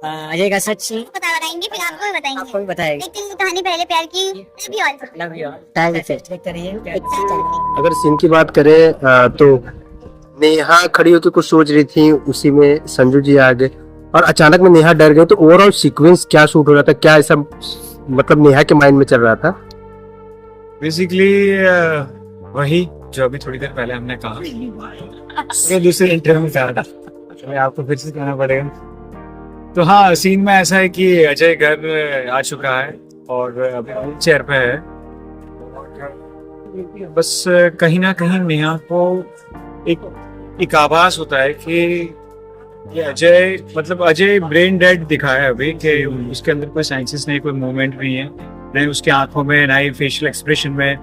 अजय का सच बताएंगे, फिर आपको भी बताएंगे। आपको भी बताएंगे। देखते हैं कहानी पहले प्यार की, love you all. Love you time से देखते रहिए। अगर सीन की बात करें तो नेहा खड़ी होकर कुछ सोच रही थी, उसी में संजू जी आ गए और अचानक में नेहा डर गई। तो ओवरऑल सीक्वेंस क्या शूट हो रहा था, क्या ऐसा मतलब नेहा के माइंड में चल रहा था? बेसिकली वही जो अभी थोड़ी देर पहले हमने कहा, ये दूसरे इंटरव्यू में कहा था, तो आपको फिर से कहना पड़ेगा। तो हाँ, सीन में ऐसा है कि अजय घर आ चुका है और अभी व्हील चेयर पे है। बस कहीं ना कहीं नेहा को एक आभास होता है कि ये अजय, मतलब अजय ब्रेन डेड दिखा है अभी, कि उसके अंदर कोई साइंसिस नहीं, कोई मूवमेंट नहीं है, नहीं उसके आंखों में, ना ही फेशियल एक्सप्रेशन में,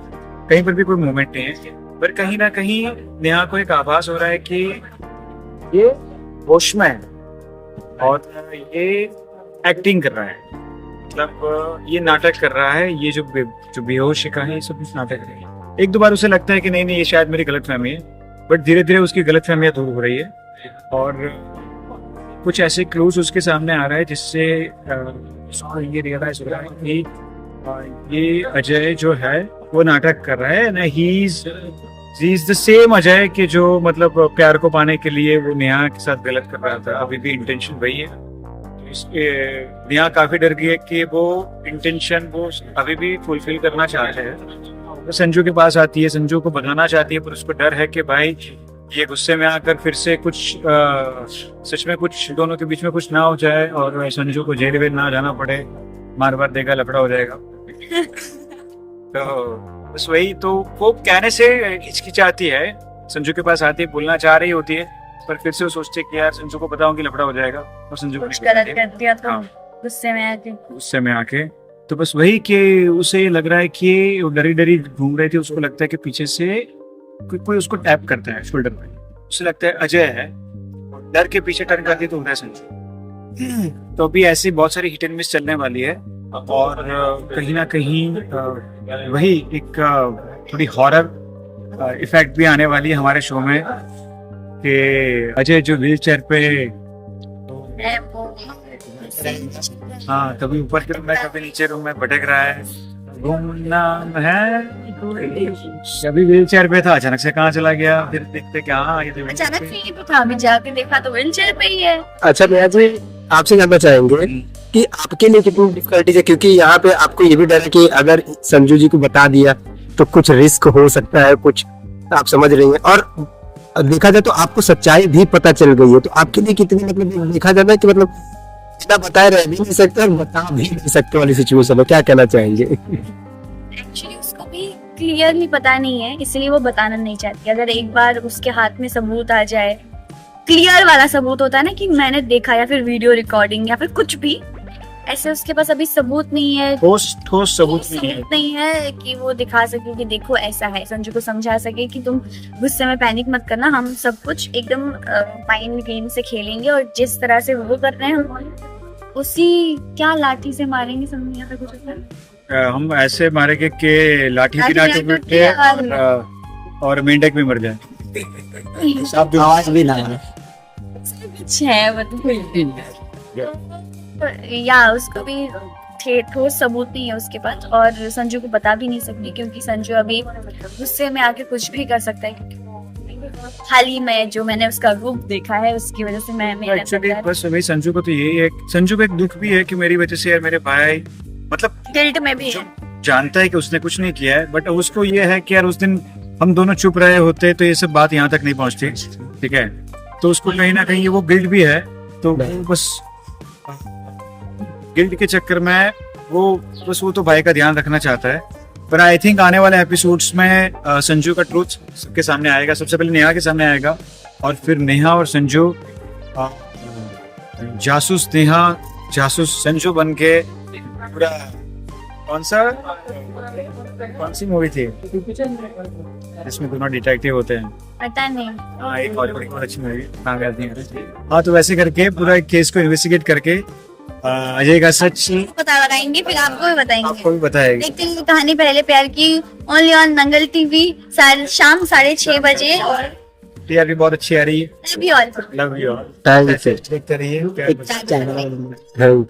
कहीं पर भी कोई मूवमेंट नहीं है। पर कहीं ना कहीं नेहा को एक आभास हो रहा है कि ये होश में है और ये एक्टिंग कर रहा है, मतलब ये नाटक कर रहा है। ये जो बेहोश का है, ये सब कुछ नाटक है। एक दो बार उसे लगता है कि नहीं ये शायद मेरी गलतफहमी है, बट धीरे धीरे उसकी गलतफहमियां दूर हो रही है और कुछ ऐसे क्लूज उसके सामने आ रहा है जिससे उसको ये रियलाइज हो रहा है कि ये अजय जो है वो नाटक कर रहा है ना। He is the same Ajay के जो मतलब प्यार को पाने के लिए वो नेहा के साथ गलत कर रहा था, अभी भी इंटेंशन वही है। नेहा काफी डर गई है कि वो इंटेंशन वो अभी भी फुलफिल करना चाहते हैं। तो संजू के पास आती है, संजू को भगाना चाहती है, पर उसको डर है कि भाई ये गुस्से में आकर फिर से कुछ सच में कुछ दोनों के बीच में कुछ ना हो जाए और संजू को जेल वेल ना जाना पड़े, मार मार देगा, लफड़ा हो जाएगा। तो बस वही, तो वो कहने से हिचकिचाती है, संजू के पास आती है, बोलना चाह रही होती है, पर फिर से वो सोचते कि यार संजू को बताऊंगी लफड़ा हो जाएगा, और संजू कुछ गलत कर दिया तो गुस्से में आके तो बस वही कि उसे लग रहा है कि वो डरी डरी घूम रही थी, उसको लगता है कि पीछे से कोई उसको टैप करता है शोल्डर पे, उसे लगता है अजय है, डर के पीछे टर्न करती तो होता है संजू। तो अभी ऐसी बहुत सारी हिट एंड मिस चलने वाली है और कहीं ना कहीं वही एक थोड़ी हॉरर इफेक्ट भी आने वाली है हमारे शो में कि अजय जो व्हील चेयर पे हाँ कभी ऊपर के रूम में कभी नीचे रूम में भटक रहा है, घूमना है। कभी व्हील चेयर पे था, अचानक से कहाँ चला गया, फिर देखते कि हाँ ये तो अचानक से ही तो था, अभी जाके देखा तो व्हील चेयर पे ही है। अच्छा मैं जी आपसे जानना चाहेंगे कि आपके लिए कितनी डिफिकल्टीज है, क्योंकि यहाँ पे आपको ये भी डर है कि अगर संजू जी को बता दिया तो कुछ रिस्क हो सकता है, कुछ आप समझ रही हैं, और देखा जाए तो आपको सच्चाई भी पता चल गई है, तो आपके लिए कितनी मतलब देखा जाता है कि मतलब इतना बताए रह भी नहीं सकते और बता भी नहीं सकते वाली सिचुएशन है, क्या कहना चाहेंगे? एक्चुअली उसको भी क्लियरली पता नहीं है, इसलिए वो बताना नहीं चाहती। अगर एक बार उसके हाथ में सबूत आ जाए, क्लियर वाला सबूत होता है ना कि मैंने देखा, या फिर वीडियो रिकॉर्डिंग या फिर कुछ भी, ऐसे उसके पास अभी सबूत नहीं है, ठोस सबूत नहीं है कि वो दिखा सके कि देखो ऐसा है, संजू को समझा सके कि तुम गुस्से में पैनिक मत करना, हम सब कुछ एकदम माइंड गेम से खेलेंगे और जिस तरह से वो कर रहे हैं हम उसी क्या लाठी से मारेंगे, समझ नहीं आता कुछ। हम ऐसे मारेंगे कि लाठी भी ना टूटे और मेंढक भी मर जाए, आवाज भी ना आए। कुछ है या उसको भी ठोस सबूत नहीं है उसके पास, और संजू को बता भी नहीं सकती क्योंकि संजू अभी गुस्से में आके कुछ भी कर सकता है। हाल ही में जो मैंने उसका रूप देखा है उसकी वजह से मैं एक्चुअली बस वही संजू को तो यही है, संजू को एक दुख भी है कि मेरी वजह से यार मेरे भाई मतलब गिल्ट में भी है, जानता है कि उसने कुछ नहीं किया है, बट उसको ये है कि यार उस दिन हम दोनों चुप रहे होते तो ये सब बात यहाँ तक नहीं पहुंचती, ठीक है। तो उसको कहीं ना कहीं वो गिल्ट भी है, तो बस गिल्ट के चक्कर में वो तो भाई का ध्यान रखना चाहता है। पर आई थिंक आने वाले एपिसोड्स में संजू का ट्रूथ सबके सामने आएगा, सबसे पहले नेहा के सामने आएगा और फिर नेहा और संजू जासूस नेहा जासूस संजू बन के पूरा कौन सी मूवी थी जिसमें दोनों डिटेक्टिव होते हैं, पता नहीं। हाँ एक और बहुत अच्छी मूवी, नाम याद नहीं आ रहा। हाँ तो वैसे करके पूरा एक केस को इन्वेस्टिगेट करके अजय का सच बताएंगे, फिर आपको भी आपको भी बताएगी। देखते हैं कहानी पहले प्यार की, ओनली ऑन दंगल टीवी, शाम 6:30 बजे। टीआरपी बहुत अच्छी आ रही है। Love you all. Love you. Thank you sir. देखते रहिए। एक चैनल थैंक